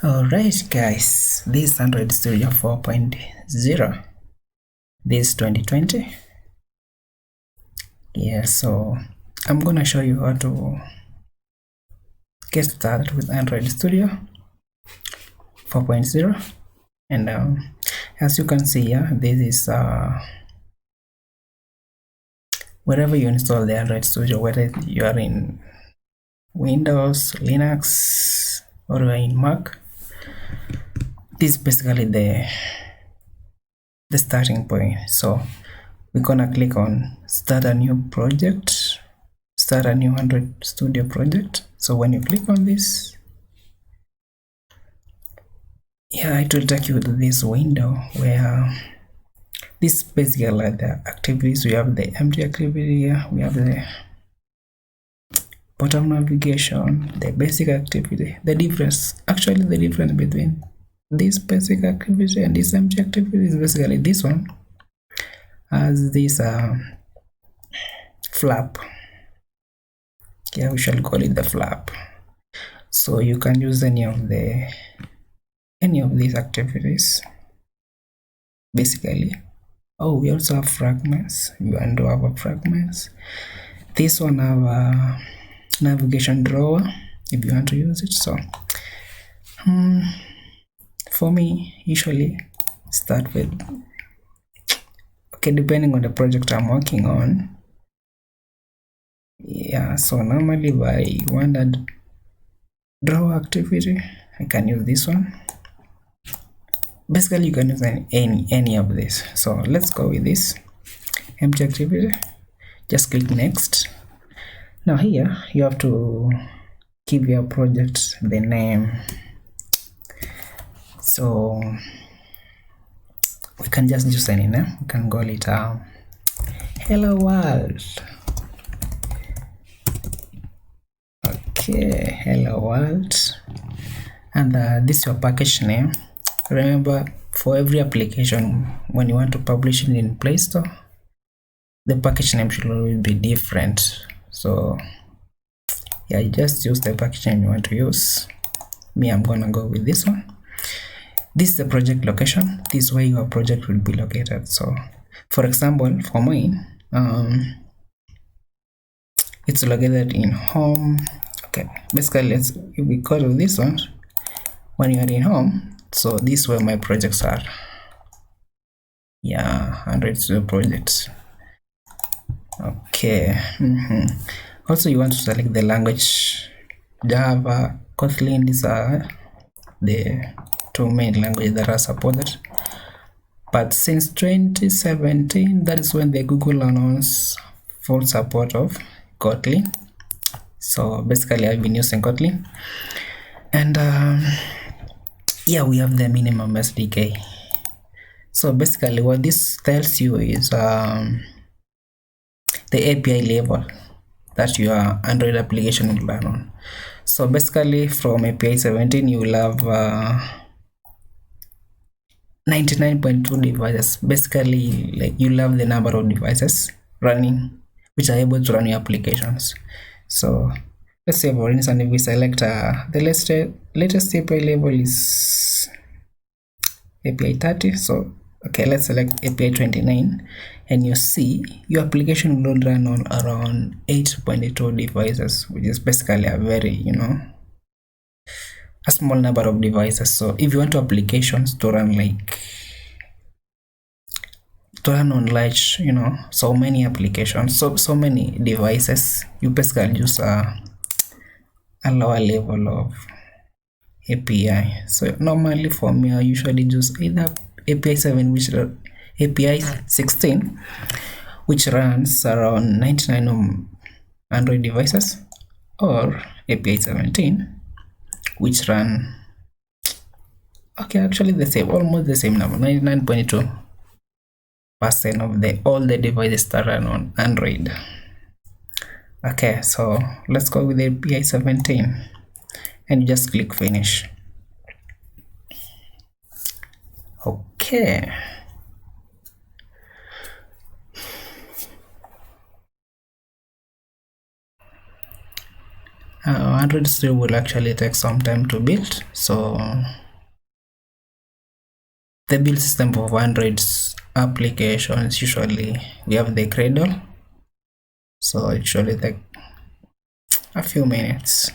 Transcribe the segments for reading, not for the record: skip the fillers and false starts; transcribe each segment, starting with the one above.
Alright guys, this is Android Studio 4.0. This is 2020. Yeah, so I'm gonna show you how to get started with Android Studio 4.0. And as you can see here, this is wherever you install the Android Studio, whether you are in Windows, Linux, or you are in Mac. This is basically the starting point. So we're gonna click on start a new project, start a new Android Studio project. So when you click on this, yeah, it will take you to this window where this basically like the activities. We have the empty activity here, we have the bottom navigation, the basic activity. The difference between this basic activity and this empty activity is basically this one has this flap. Yeah, we shall call it the flap. So you can use any of these activities basically. Oh, we also have fragments. You want to have a fragments. This one have a navigation drawer if you want to use it. So for me, usually start with, okay, depending on the project I'm working on. Yeah, so normally if I want a drawer activity, I can use this one. Basically you can use any of this. So let's go with this empty activity. Just click next. Now here you have to give your project the name. So we can just use any name. We can call it hello world. Okay, hello world. And this is your package name. Remember, for every application, when you want to publish it in Play Store, the package name should always be different. So yeah, you just use the package name you want to use. Me, I'm gonna go with this one. This is the project location. This is where your project will be located. So for example, for mine, it's located in home. Okay, basically if we go to this one, when you are in home, so this is where my projects are. Yeah, Android Studio projects. Okay. Also you want to select the language. Java, Kotlin, these are the two main languages that are supported. But since 2017, that is when the Google announced full support of Kotlin. So basically I've been using Kotlin. And yeah, we have the minimum SDK. So basically what this tells you is the API level that your Android application will run on. So basically from API 17 you will have 99.2 devices. Basically, like, you love the number of devices running which are able to run your applications. So let's say for instance, if we select the latest API level is API 30. So okay, let's select API 29, and you see your application will run on around 8.2 devices, which is basically a very, a small number of devices. So if you want applications to run on large, so many applications, so many devices, you basically use a lower level of API. So normally for me, I usually use either API 16, which runs around 99 of Android devices, or API 17, which run, okay, actually the same, almost the same number, 99.2% of all the devices that run on Android. Okay, so let's go with the API 17 and you just click finish. Okay. Android still will actually take some time to build. So the build system of Android's applications, usually we have the Cradle, so it usually take a few minutes.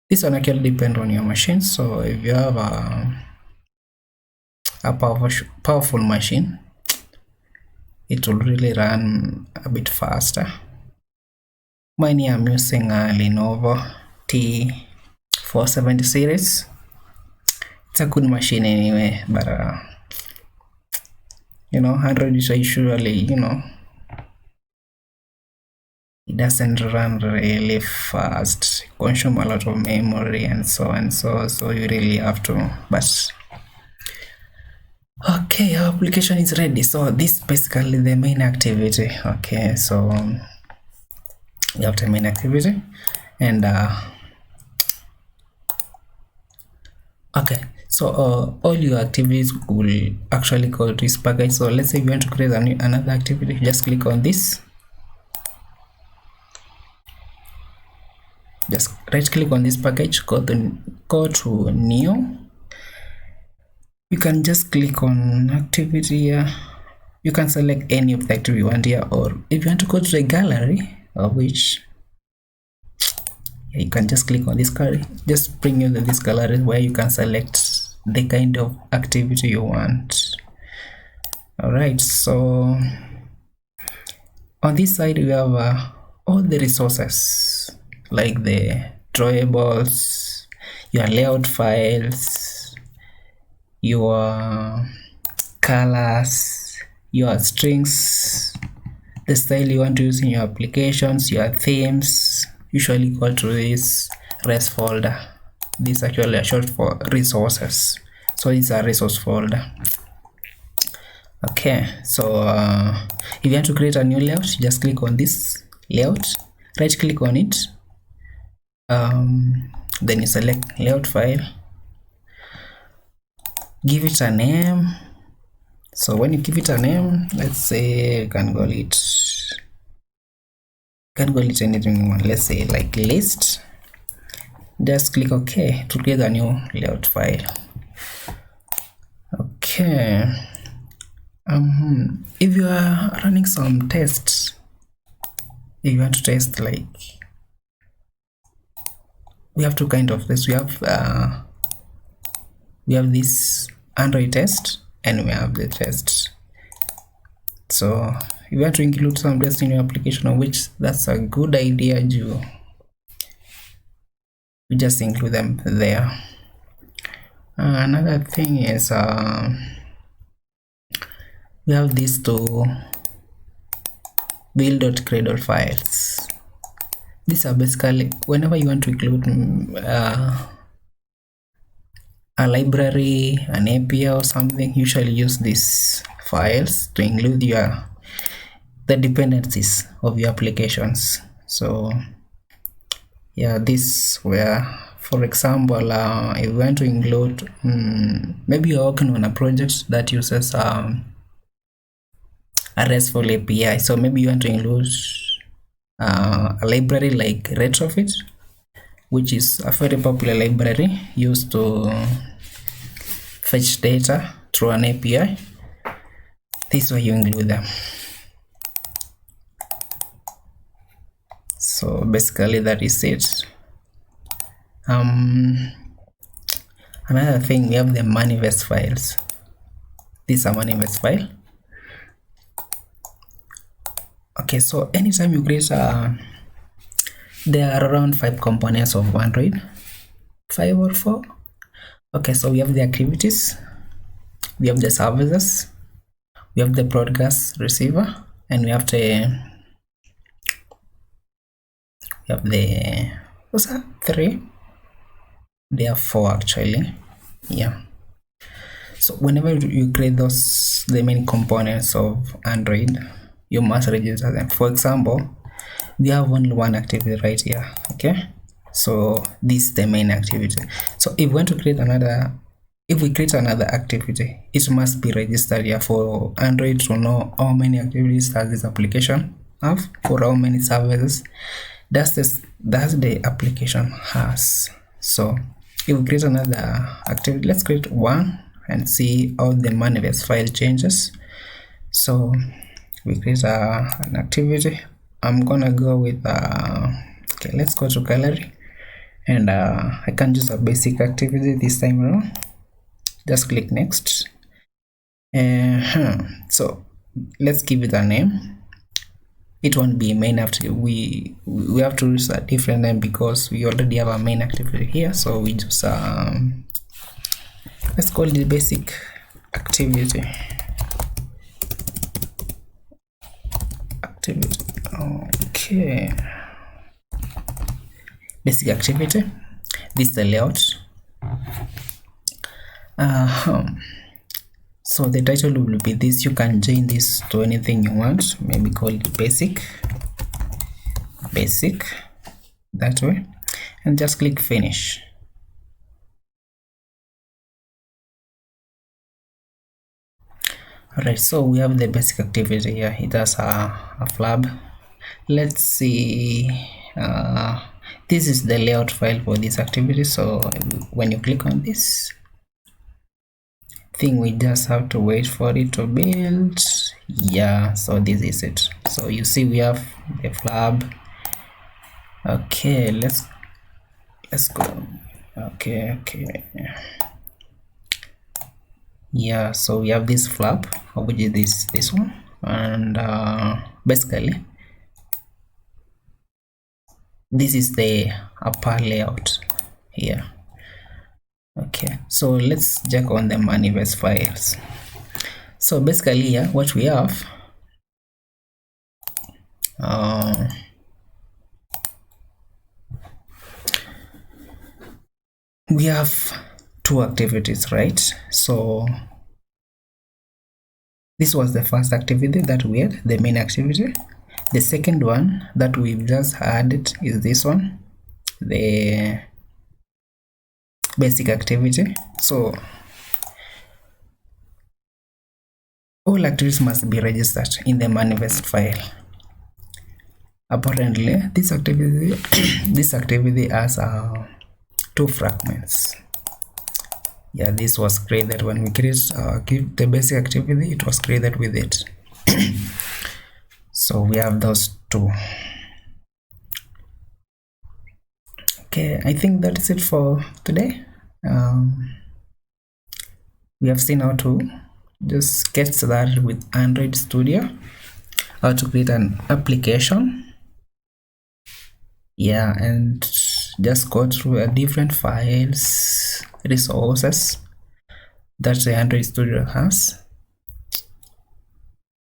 This one actually depends on your machine. So if you have a powerful machine, it will really run a bit faster. Mine I'm using a Lenovo T470 series. It's a good machine anyway, but Android is usually, it doesn't run really fast, consume a lot of memory and so on, so you really have to. But okay, our application is ready. So this is basically the main activity. Okay, so we have the main activity, and okay, so all your activities will actually go to this package. So let's say you want to create another activity, just click on this, just right click on this package, go to new. You can just click on activity here. You can select any of the activity you want here, or if you want to go to the gallery, of which you can just click on this gallery, just bring you to this gallery where you can select the kind of activity you want. All right, so on this side we have all the resources like the drawables, your layout files, your colors, your strings, the style you want to use in your applications, your themes. Usually go to this res folder. This is actually a short for resources, so it's a resource folder. Okay, so if you want to create a new layout, just click on this layout, right click on it, then you select layout file, give it a name. So when you give it a name, let's say you can call it anything you want. Let's say like list. Just click OK to create a new layout file. Okay. If you are running some tests, if you want to test, like we have two kind of tests. We have this Android test and we have the test. So if you want to include some tests in your application, of which that's a good idea, you just include them there. Another thing is we have these two build.cradle files. These are basically whenever you want to include a library, an API or something, usually use these files to include the dependencies of your applications. So yeah, this where, for example, if you want to include maybe you're working on a project that uses a RESTful API, so maybe you want to include a library like Retrofit, which is a very popular library used to fetch data through an API. This is where you include them. So basically that is it. Another thing, we have the manifest files. This is a manifest file. Okay, so anytime you create there are around 5 components of Android, 5 or 4. Okay, so we have the activities, we have the services, we have the broadcast receiver, and we have what's that? 3. There are 4 actually. Yeah. So whenever you create the main components of Android, you must register them. For example, we have only one activity right here. Okay, so this is the main activity. So if we want to create another, if we create another activity, it must be registered here for Android to know how many activities does this application have, for how many services that's the application has. So if we create another activity, let's create one and see how the manifest file changes. So we create an activity. I'm gonna go with okay, let's go to gallery, and I can use a basic activity this time around. Just click next. So let's give it a name. It won't be main activity. We have to use a different name because we already have a main activity here. So we just let's call it basic activity. Okay, basic activity. This is the layout. So the title will be this. You can change this to anything you want, maybe call it basic that way, and just click finish. Alright, so we have the basic activity here. It has a flab. Let's see, this is the layout file for this activity. So when you click on this thing, we just have to wait for it to build. Yeah, so this is it. So you see we have the flab. Okay, let's go. Okay, yeah, so we have this flap, which is this one, and basically this is the upper layout here. Okay, so let's check on the manifest files. So basically here what we have, we have two activities, right? So this was the first activity that we had, the main activity. The second one that we've just added is this one, the basic activity. So all activities must be registered in the manifest file. Apparently this activity has two fragments. Yeah, this was created when we create the basic activity. It was created with it. So we have those two. Okay, I think that is it for today. We have seen how to just get started with Android Studio, how to create an application. Yeah, and just go through different files, resources that the Android Studio has.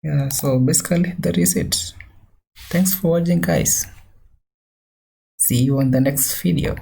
Yeah, so basically that is it. Thanks for watching, guys. See you on the next video.